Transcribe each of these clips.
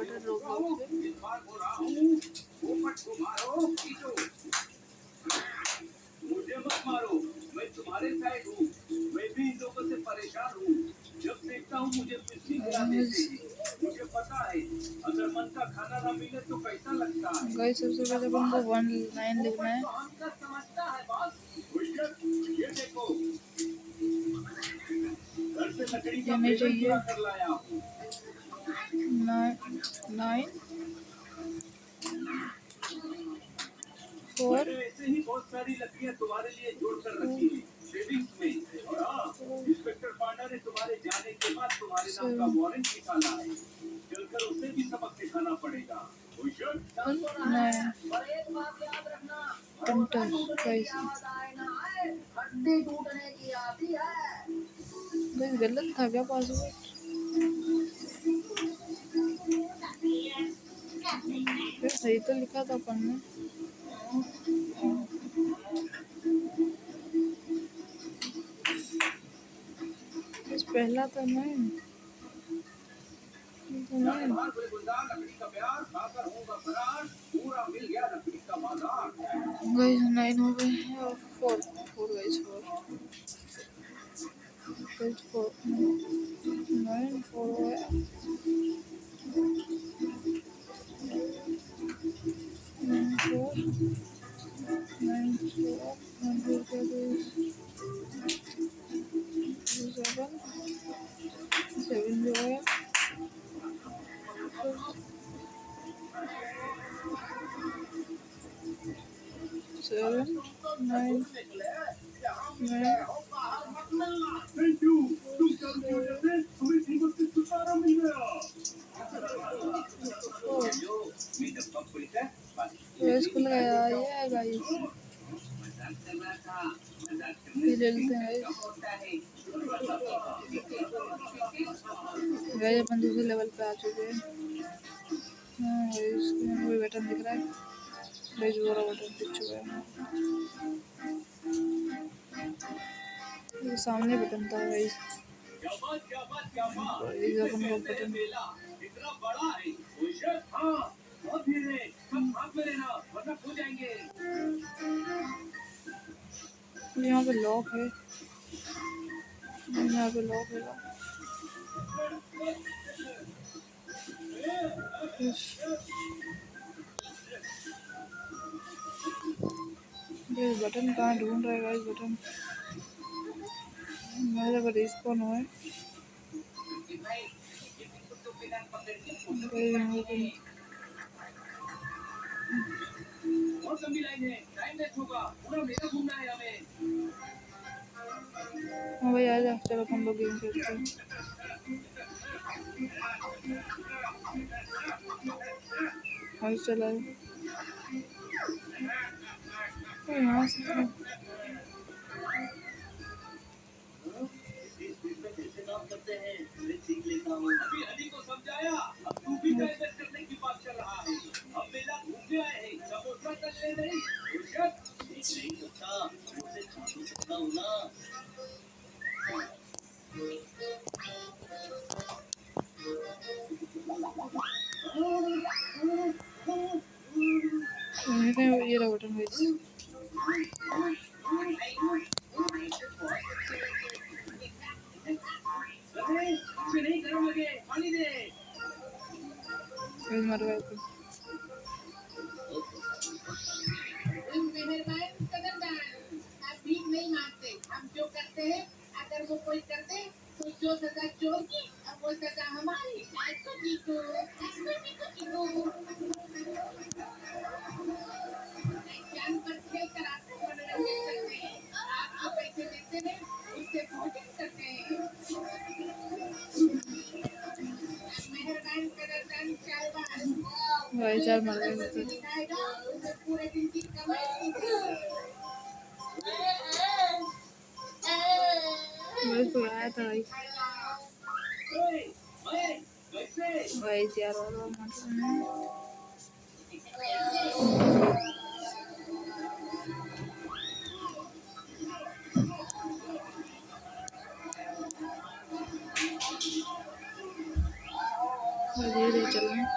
Button Roblox पे। मुझे मत मारो, मैं तुम्हारे साइड हूँ। मैं भी इन लोगों से परेशान हूँ। जब देखता हूँ मुझे पिस्सी गिरा देते हैं। मुझे पता है अगर मन का खाना ना मिले तो कैसा लगता है। गाइस सबसे पहले अपन को 1 लाइन लिखना है। समझता है बॉस। ये देखो, घर से लकड़ी का नहीं चाहिए। कर लाया हूँ। 9 4 ऐसे ही बहुत सारी लकड़ियाँ तुम्हारे लिए जोड़ कर रखी है सेविंग्स में। और हाँ, इंस्पेक्टर पांडा ने तुम्हारे जाने के बाद तुम्हारे नाम का वारंट निकाला है। चलकर उसे भी सबक सिखाना पड़ेगा। गलत था क्या पासवर्ड? सही तो लिखा था अपन ने। पहला तो नहीं गाइस 9 हो गए हैं और 4 गाइस 4 9 4 हो गया। 9 4 9 4 7 जो है 7 9 स्कूल गया ये गाइस ये लेते हैं गाइस अपन दूसरे लेवल पे आ चुके हैं। हाँ गाइस कोई बटन दिख रहा है गाइस वो बटन दिख चुका है। ये सामने बटन था गाइस अपन को बटन इतना बड़ा है। हाँ, बहुत भीड़ है। सब भाग में रहना वरना खो जाएंगे। यहाँ पे लॉक है। यहाँ पे लॉक है। ये बटन कहाँ ढूंढ रहे गाइस बटन मेरे पर रिस्पॉन हुआ है। बहुत लंबी लाइन है, टाइम वेस्ट होगा, पूरा मेला घूमना है हमें। हाँ भाई आ जा चलो हम लोग गेम खेलते हैं। हाँ चला यहाँ से करते हैं, सीख लेता हूँ। अभी हनी को समझाया, अब तू भी डाइवर्ट करने की बात कर रहा है। अब मेला घूम के आए हैं, समोसा कर ले नहीं। नहीं अच्छा, उसे खा तो सकता हूँ ना। ये रहा बटन गाइस नहीं गरम लगे, पानी दे। मर गए थे। आप भीख नहीं मांगते, हम जो करते हैं अगर वो कोई करते तो जो सजा चोर की अब वो सजा हमारी। जान पर खेल कर आपको मनोरंजन करते हैं, आपको पैसे देते हैं, उससे भोजन करते हैं। मेहरबान कदरदान भाई चार मर गए थे। पूरे दिन की कमाई मेरे को आया था भाई यार और धीरे धीरे चल रहे हैं।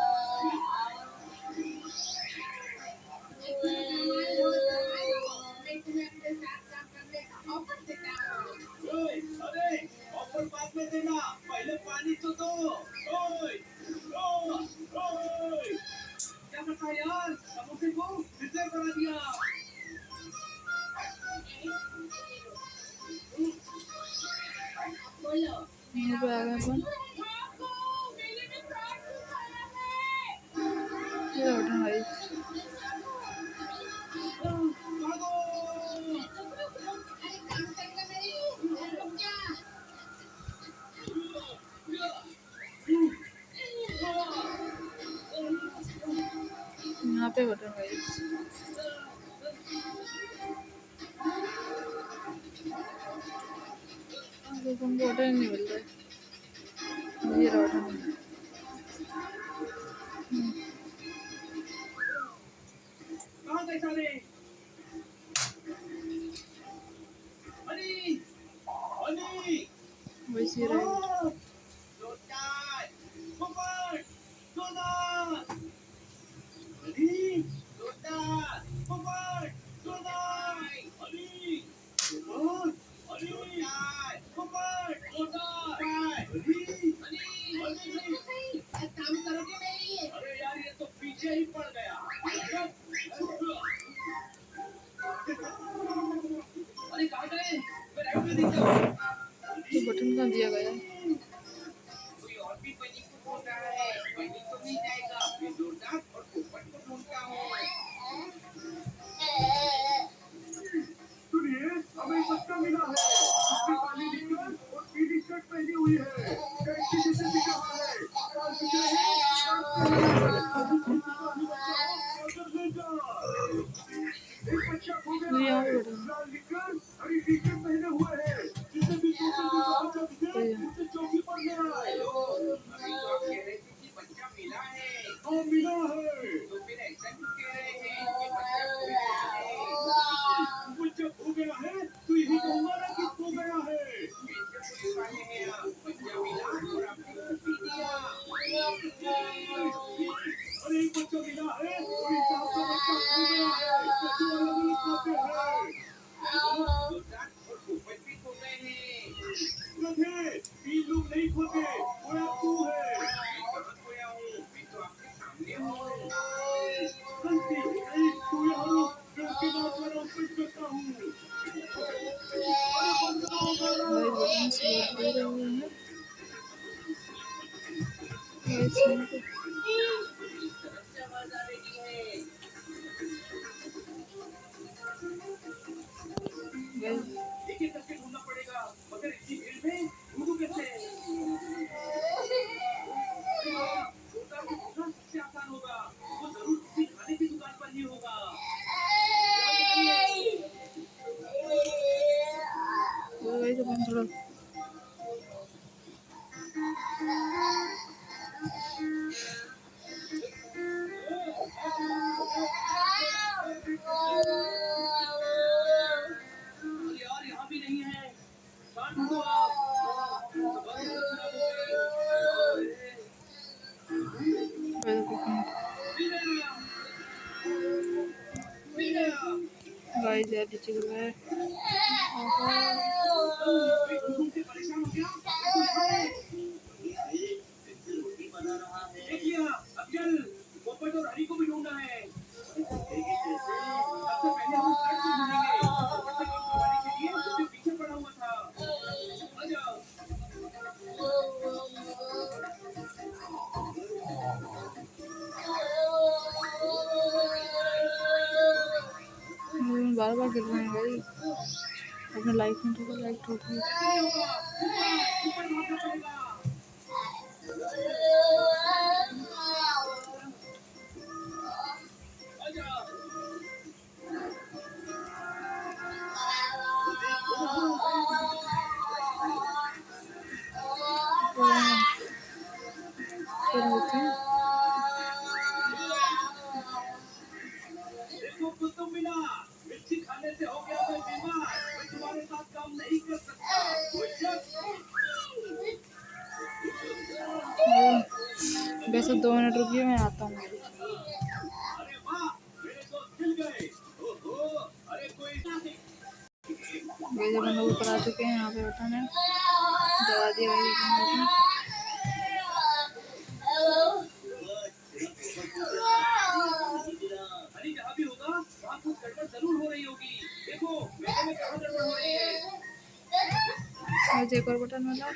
ये बटन भाई अरे काम करना नहीं, रुक जा। यहाँ पे बटन भाई तुमको बटन नहीं मिल रहा है। ये रहा बटन कहाँ गए सारे? अली अली वैसे रहा जोरदार पकड़ जोरदार अली जोरदार पकड़ जोरदार अली जोरदार अली जोरदार पकड़ जोरदार अली काम करोगे नहीं? अरे यार ये तो पीछे ही पड़ गया। अरे कहाँ गए? मैं राइट में दिख जाऊँ। तो बटन कहाँ दिया गया कोई और भी बनी को ढूंढ रहा है। बनी तो नहीं जाएगा। मैं जोरदार और पोपट को ढूंढता हूँ। सुनिए, हमें पक्का मिला है। उसकी काली निक्कर और पीली शर्ट पहनी हुई है। टैक्सी जैसे दिख रहा है। कार दिख रही है। एक बच्चा खो गया नहीं, यहाँ है। पे बटन लाल निक्कर, हरी टी-शर्ट पहने हुए है। जिसे भी बच्चा दिखे, उसे चौकी पर ले आए। अभी तो आप कह रहे थे कि बच्चा मिला है। हाँ, मिला है। तो फिर ऐसा क्यों कह रहे हैं कि बच्चा खो गया है? बच्चा खो गया है, तो यही कहूँगा ना कि खो गया है। कैसे पुलिस वाले हैं आप? बच्चा मिला और आपने कुछ भी दिया। अरे एक बच्चा मिला है और इस साहब का बच्चा खो गया है। बच्चों वाले भी खाते हैं। जोरदार और पोपट भी खो गए हैं। गधे, 3 लोग नहीं खोते, खोया तू है। मैं कहाँ खोया हूँ? मैं तो आपके सामने हूँ। गलती, नहीं, तू यहाँ रुक, मैं उसके नाक में नोट करता हूँ। अरे बंद करो भाई गाना। बटन से दे रहे हैं वैसे यहाँ पे इस तरफ से आवाज आ रही है। गाइस एक एक करके ढूंढना पड़ेगा, मगर इतनी भीड़ में ढूंढूं कैसे? छोटा को ढूंढना सबसे आसान होगा। वो जरूर किसी खाने की दुकान पर ही होगा। वो गाइस अपन थोड़ा अरे यार यहाँ भी नहीं है। शांत हो आप। बस खराब हो गई। गाइस अपन मिल गया। मिल गया। गाइस यार नीचे गिर गए कोई ढूंढ के परेशान हो गया? तो यहाँ है। रोटी बना रहा है। देखिए, अब चल पोपट और हरी को भी ढूंढना है। सबसे पहले हम शर्ट को ढूंढेंगे। पोपट से काम करवाने के लिए उसके पीछे पड़ा हुआ था। आजा। बार बार गिर रहे हैं गाइस अपने लाइफ में थोड़ा लाइट होती है नहीं होगा। ऊपर भागना पड़ेगा। आजा। फिर होती है देखो कुतुब मीनार, मिर्ची खाने से हो गया मैं बीमार। मैं तुम्हारे साथ काम नहीं कर सकता। कोई शक? वैसे 2 मिनट रुकिए मैं आता हूँ अरे वाह, मेरे दोस्त मिल गए। ओहो, अरे कोई गाइस अपन लोग ऊपर आ चुके हैं यहाँ पे बटन है दबा दिया गाइस हरी जहाँ भी होगा वहाँ कुछ गड़बड़ जरूर हो रही होगी। देखो मेले में कहाँ गड़बड़ हो रही है। गाइस एक और बटन मिला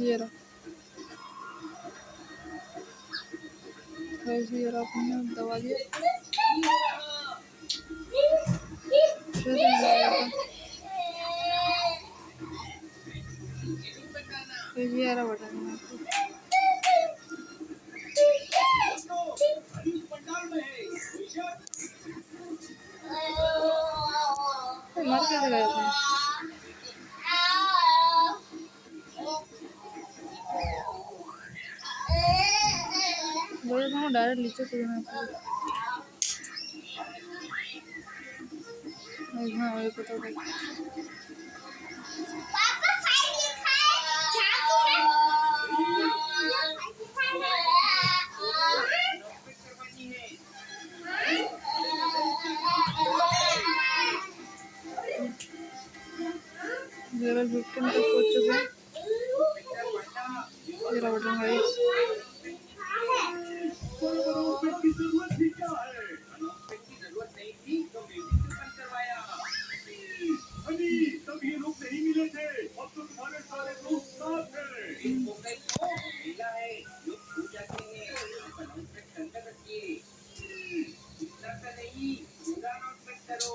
ये रहा गाइस, ये रहा अपने दबा दिया। फिर से दबाया था। फिर ये रहा बटन यहाँ पे। पंडाल में है तो मर कैसे गए अपने? बोले तो डायरेक्ट नीचे कूदना चाहिए। हाँ वही पता था। लेवल 15 तक पहुंच चुके हैं। ये रहा बटन गाइस। तब ये लोग नहीं मिले थे, अब तो तुम्हारे सारे दोस्त साथ हैं। मिला है, लोग पूजा के हैं, अनाउंसमेंट करके रखिए। इतना का नहीं, पूरा अनाउंसमेंट करो।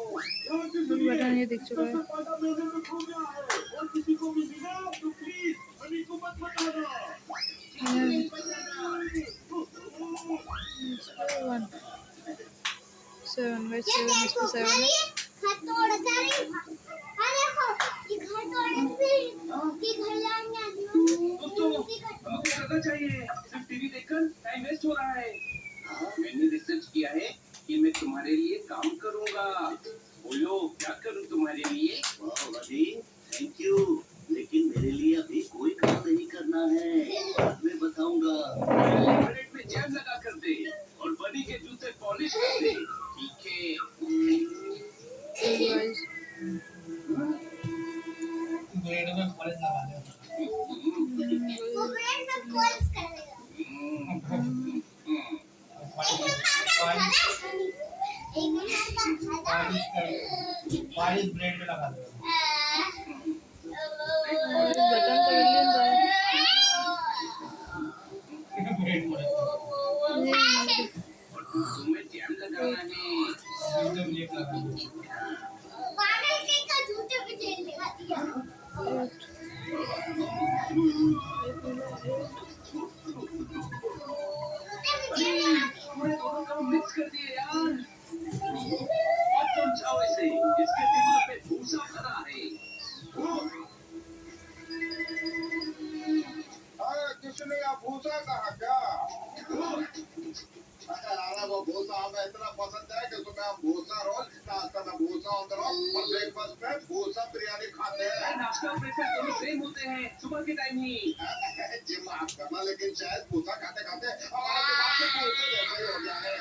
बटन ये दिख चुका है। मैंने तो खो गया है, और किसी को भी मिला तो प्लीज हनी को मत बताना। 7 by 7 इस पे 7 है। दोस्तों, हमें कुछ करना चाहिए, सिर्फ टीवी देखकर टाइम वेस्ट हो रहा है। हाँ, मैंने रिसर्च किया है कि मैं तुम्हारे लिए काम करूंगा। बोलो, क्या करूं तुम्हारे लिए? वाह बडी, थैंक यू। लेकिन मेरे लिए अभी कोई काम नहीं करना है, बाद में बताऊंगा। ब्रेड में जैम लगा कर दे और बडी के जूते पॉलिश कर दे, ठीक है? गाइस ब्रेड में पॉलिश लगा दे। पॉलिश ब्रेड में लगा दे। बटन तो विलियन रहा है। ब्रेड पॉलिश और तुम्हें जैम लगाना है। एकदम लेट लगा दे। मिक्स कर दिए यार। अब समझाओ इसे, इसके दिमाग पे भूसा भरा है। किसने या भूसा कहा क्या? अरे वो भूसा हमें इतना पसंद है कि तुम्हें हम भूसा रोल, नाश्ता में भूसा होता रहो और ब्रेकफास्ट में भूसा बिरयानी खाते हैं। नाश्ता और ब्रेकफास्ट दोनों सेम होते हैं, सुबह के टाइम ही। जी माफ करना, लेकिन शायद भूसा खाते खाते हमारे दिमाग में भूसे जैसा ही हो गया है।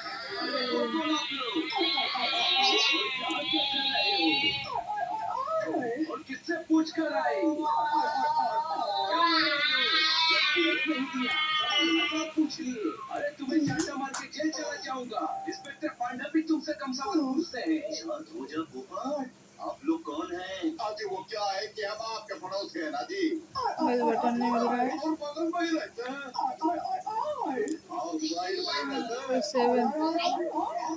और किससे पूछ कर आए? पूछ लिए। अरे तुम्हें चाटा मार के जेल चला जाऊंगा। इंस्पेक्टर पांडा भी तुमसे कम सवाल पूछते हैं। आप लोग कौन हैं? जी वो क्या है कि हम आपके पड़ोस के हैं ना जी। बस बटन नहीं मिल रहा है। और बगल में ही रहते हैं। आउटसाइड में ही रहते हैं। 7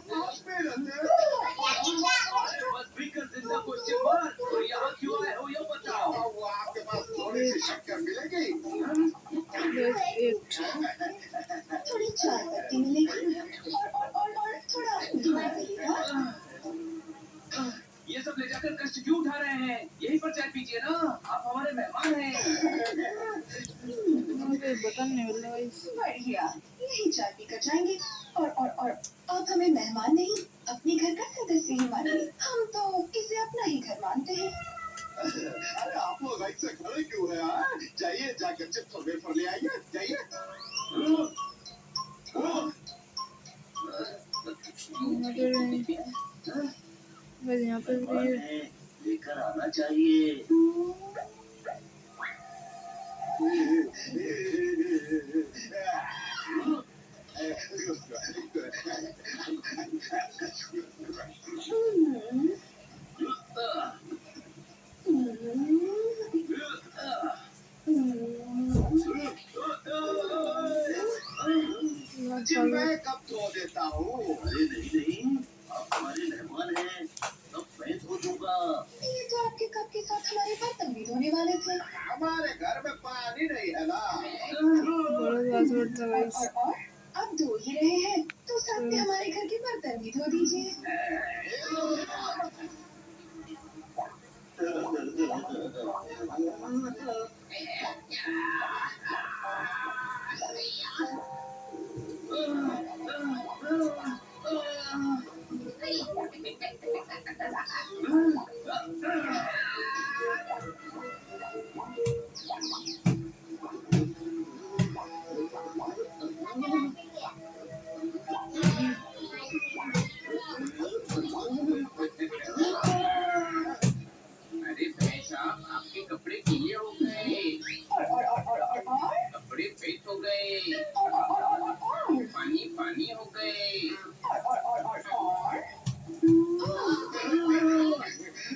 पास में ही रहते हैं। बस भीकर जिंदा क्वेश्चन मार्क। और यहाँ क्यों आए हो ये बताओ। वो आपके पास थोड़ी सी शक्कर मिलेगी। 8 थोड़ी चाय पत्ती मिलेगी और थोड़ा दूध मिलेगा। ये सब ले जाकर कष्ट क्यों उठा रहे हैं? यहीं पर चाय पीजिए ना, आप हमारे मेहमान हैं। मुझे बटन नहीं मिल रहा गाइस। बढ़िया, यही चाय पीकर जाएंगे। और आप हमें मेहमान नहीं, अपने घर का सदस्य ही मानिए। हम तो इसे अपना ही घर मानते हैं। अरे आप लोग ऐसे खड़े क्यों हैं? जाइए जाकर चिप्स और वेफर ले आइए, जाइए। बस यहाँ पे भी लेकर आना चाहिए। कब धो देता हूँ। अरे नहीं नहीं, आप हमारे मेहमान हैं, तब मैं धो दूंगा। ये तो आपके कप के साथ हमारे बर्तन भी धोने वाले थे। हमारे घर में पानी नहीं है ना। बड़ा पासवर्ड था गाइस। और अब धो ही रहे हैं तो साथ में हमारे घर के बर्तन भी धो दीजिए। अरे भाई साहब, आपके कपड़े गीले हो गए, और कपड़े पेट हो गए, पानी पानी हो गए।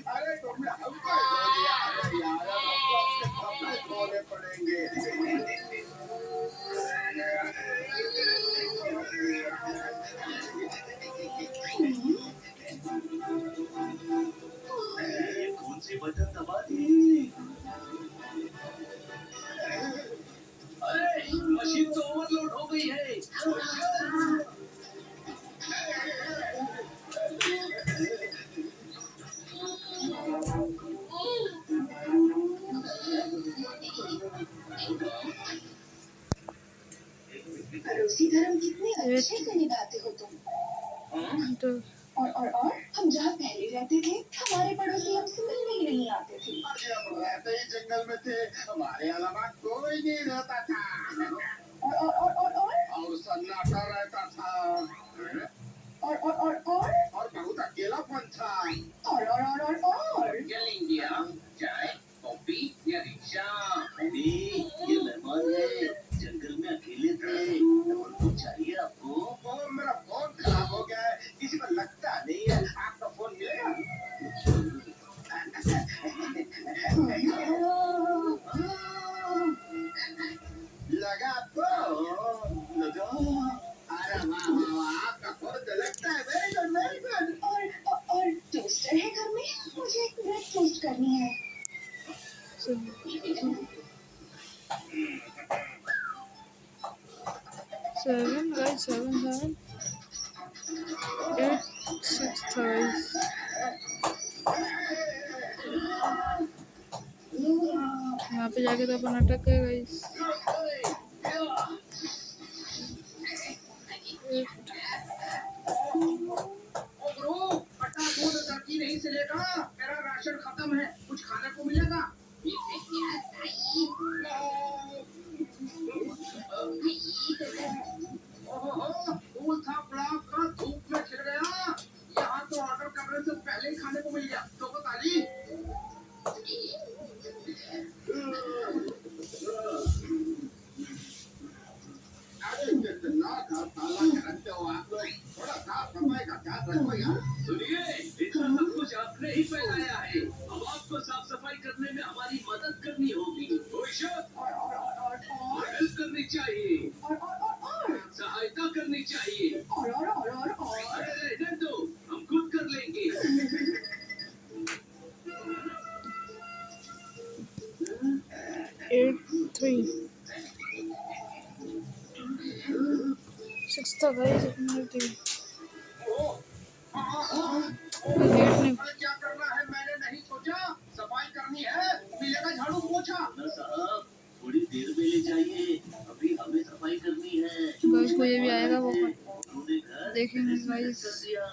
अरे तुमने हमको धो दिया। अरे यार, अब हमको अपने कपड़े धोने पड़ेंगे। ये कौन सी बटन दबा दी? अरे मशीन तो ओवरलोड हो गई है। पड़ोसी धर्म कितने अच्छे से निभाते हो तुम। तो और हम जहाँ पहले रहते थे हमारे पड़ोसी हमसे मिलने ही नहीं आते थे। अरे हम रहते ही जंगल में थे, हमारे अलावा कोई नहीं रहता था। और सन्नाटा रहता था। और बहुत अकेलापन था। क्या लेंगे आप? चाय, कॉफी या रिक्शा? अभी ये मेहमान है, जंगल में अकेले थे, और कुछ चाहिए आपको? वो मेरा फोन खराब हो गया है, किसी को लगता नहीं है। आपका फोन मिलेगा? लगा तो लगा। अरे वाह वाह वाह, आपका फोन तो लगता है। Very good very good. और टोस्टर है घर में, मुझे ब्रेड टोस्ट करनी है। सेवन गाइस, 7 8 6 था गाइस। यहाँ पे जाके तो अपन अटक गए गाइस। टर्की नहीं चलेगा, मेरा राशन खत्म है, कुछ खाने को मिलेगा? फूल था गुलाब का, धूप में खिल गया। यहाँ तो ऑर्डर करने से पहले ही खाने को मिल गया। तो ताली। अरे कितना घर ताला करते हो आप लोग, थोड़ा साफ सफाई का ध्यान रखो यार। सुनिए, इतना सब कुछ आपने ही फैलाया है, अब आपको साफ सफाई करने में हमारी मदद करनी होगी। हेल्प करनी चाहिए, सहायता करनी चाहिए। अरे रहने दो, हम खुद कर लेंगे। 8 3 6 था गाइस। अपने थे लेट नहीं। अरे क्या करना है मैंने नहीं सोचा, सफाई करनी है, मिलेगा झाड़ू पोछा। साहब, थोड़ी देर में ले जाइए, अभी हमें सफाई करनी है। गाइस को ये भी आएगा वो उन्होंने घर देखेंगे कर गाइस। दिया।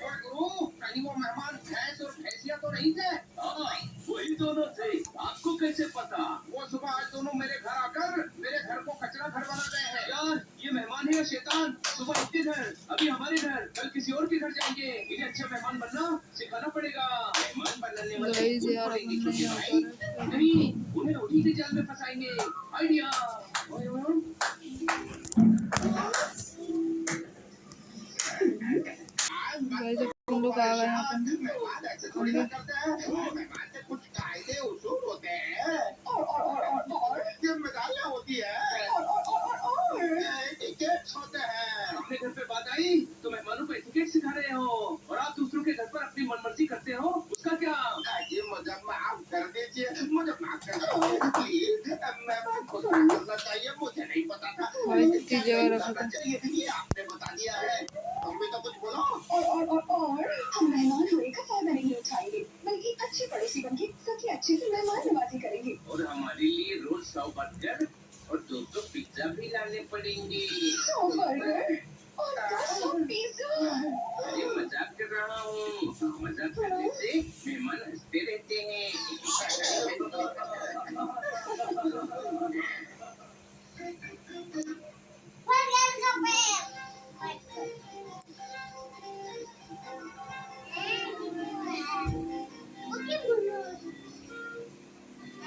और गुरु, कहीं वो मेहमान भैंस और भैंसिया तो नहीं थे? हाँ, वही दोनों थे। आपको कैसे पता? वो सुबह आज दोनों मेरे घर आकर मेरे घर को कचरा घर बना गए हैं। यार, ये मेहमान है या शैतान? सुबह इनके घर, अभी हमारे घर, कल किसी और के घर जाएंगे। इन्हें अच्छा मेहमान बनना सिखाना पड़ेगा। मेहमान बनने वाले गाइस खूब यार पड़ेंगे, अपन छोटे नहीं भाई। आता है। नहीं, उन्हें उठी के जाल में फंसाएंगे। आइडिया। गाइस अपन लोग आ गए यहाँ पे। मेहमान ऐसे थोड़ी ना करते हैं, मेहमान के कुछ कायदे उसूल होते हैं और जिम्मेदारियां होती है, टिकट्स होते हैं। अपने घर पे मुझे माफ कर दो प्लीज, मैं खुद करना चाहिए, मुझे नहीं पता था। भाई इतनी जगह रखा था। ये आपने बता दिया है, तुम भी तो कुछ बोलो। और हम मेहमान होने का फायदा नहीं उठाएंगे, बल्कि अच्छे पड़ोसी बनके सबकी अच्छे से मेहमान नवाजी करेंगे। और हमारे लिए रोज 100 बर्गर और 200 पिज्जा भी लाने पड़ेंगे। 100 बर्गर और 200 पिज्जा। अरे मजाक कर रहा हूँ, मजाक करने से मेहमान हंसते रहते हैं।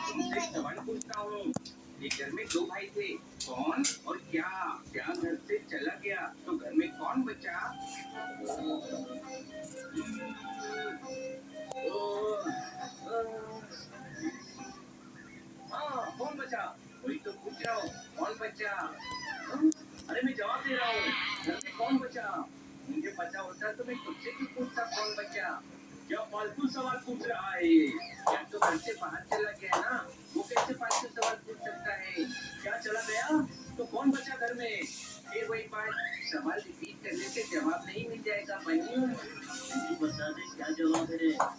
तुमसे एक सवाल पूछता हूँ, एक घर में 2 भाई थे, कौन और क्या क्या घर से चला गया तो घर में कौन बचा? हाँ, कौन बचा? वही तो पूछ रहा हूँ, कौन बचा? अरे मैं जवाब दे रहा हूँ, घर में कौन बचा? मुझे पता होता तो मैं तुझसे क्यों पूछता कौन बचा? क्या फालतू सवाल पूछ रहा है ये? क्या तो घर से बाहर चला गया ना, वो कैसे फालतू सवाल पूछ सकता है? क्या चला गया तो कौन बचा घर में? फिर वही बात, सवाल रिपीट करने से जवाब नहीं मिल जाएगा बनी। बता दे क्या जवाब है?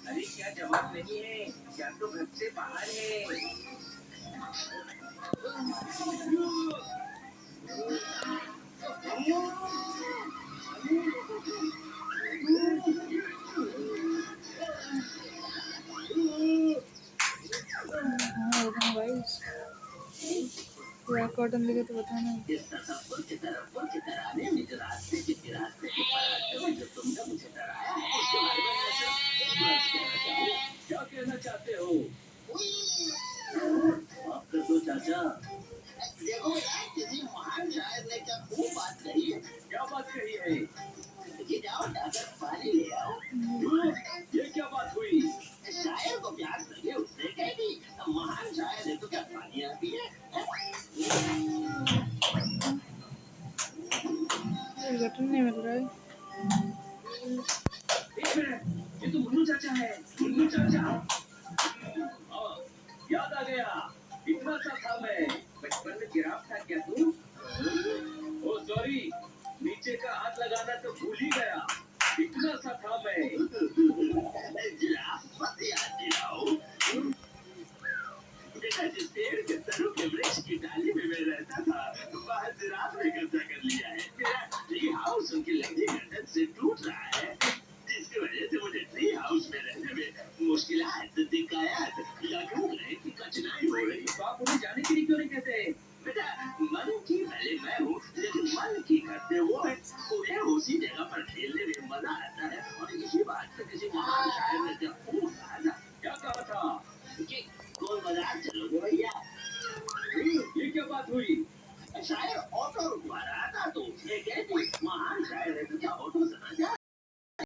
अरे क्या जवाब नहीं है, क्या तो घर से बाहर है। हाँ बताना भाई, पूरा कॉटन दिखे तो बताना। क्या कहना चाहते हो? आप कर दो चाचा। देखो यार, किसी महान शायर ने क्या खूब बात कही है। क्या बात कही है? ये जाओ जाकर पानी ले आओ। ये क्या बात हुई? शायर को प्यास लगे उसने कहेगी, महान शायर है तो क्या पानी आती है? ये बटन नहीं मिल रहा है। एक मिनट, ये तो मुन्नू चाचा है। मुन्नू चाचा, हाँ, याद आ गया, इतना सा था मैं। बचपन में जिराफ था क्या तू? ओ सॉरी, नीचे का हाथ लगाना तो भूल ही गया। इतना सा था मैं। जिराफ मत याद दिलाओ। बेटा, जिस पेड़ के सरों के वृक्ष की डाली में मैं रहता था, वहाँ जिराफ ने कब्जा कर लिया है। मेरा ट्री हाउस उनकी लंबी गर्दन से टूट रहा है, जिसकी वजह से मुझे ट्री हाउस में रहने में मुश्किलात, दिक्कत, लगन रहे की कठिनाई हो रही। तो आप उन्हें जाने के लिए क्यों नहीं कहते? बेटा, मन की भले मैं हूँ, लेकिन